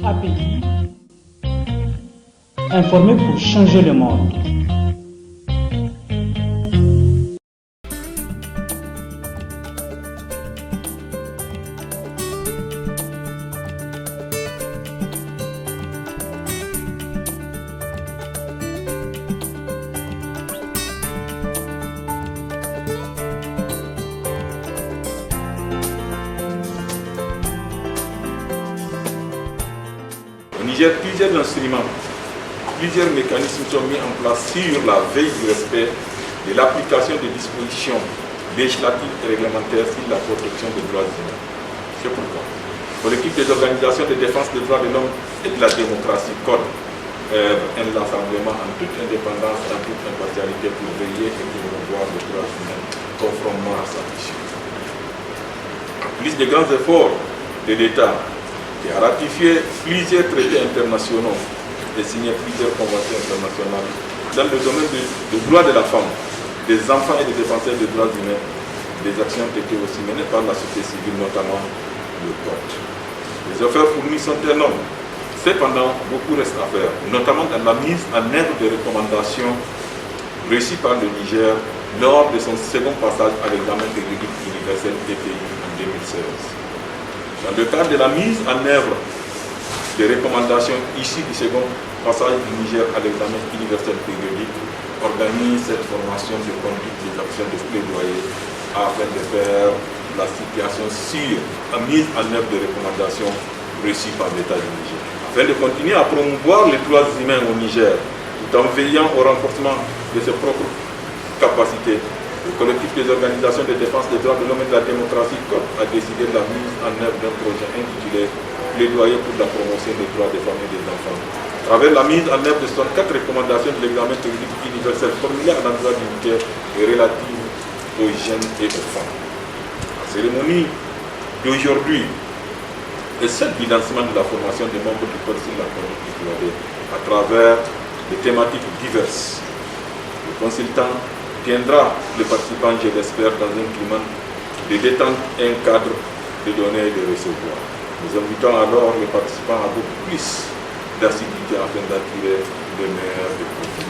API, informer pour changer le monde. Au Niger, plusieurs instruments, plusieurs mécanismes sont mis en place sur la veille du respect de l'application des dispositions législatives et réglementaires sur la protection des droits humains. C'est pourquoi, pour l'équipe des organisations de défense des droits de l'homme et de la démocratie, CODE, inlassablement en toute indépendance et en toute impartialité pour veiller et promouvoir les droits humains conformément à sa mission. En plus des grands efforts de l'État, qui a ratifié plusieurs traités internationaux et signé plusieurs conventions internationales dans le domaine des droits de la femme, des enfants et des défenseurs des droits humains. Des actions ont été aussi menées par la société civile, notamment le CODE. Les efforts fournis sont énormes. Cependant, beaucoup reste à faire, notamment dans la mise en œuvre des recommandations reçues par le Niger lors de son second passage à l'examen périodique universel TPI en 2016. Dans le cadre de la mise en œuvre des recommandations issues du second passage du Niger à l'examen universel périodique, organise cette formation de conduite des actions de plaidoyer afin de faire la situation sur la mise en œuvre des recommandations reçues par l'État du Niger. Afin de continuer à promouvoir les droits humains au Niger, tout en veillant au renforcement de ses propres capacités, le collectif des organisations de défense des droits de l'homme et de la démocratie CODE a décidé de la mise en œuvre d'un projet intitulé Plaidoyer pour la promotion des droits des femmes et des enfants. À travers la mise en œuvre de 64 recommandations de l'examen périodique universel formulé à l'endroit du Niger et relative aux jeunes et aux femmes. La cérémonie d'aujourd'hui est celle du lancement de la formation des membres du CODE sur la conduite du plaidoyer à travers des thématiques diverses. Le consultant tiendra les participants, je l'espère, dans un climat de détente et un cadre de donner et de recevoir. Nous invitons alors les participants à beaucoup plus d'assiduité afin d'attirer le meilleur des profils.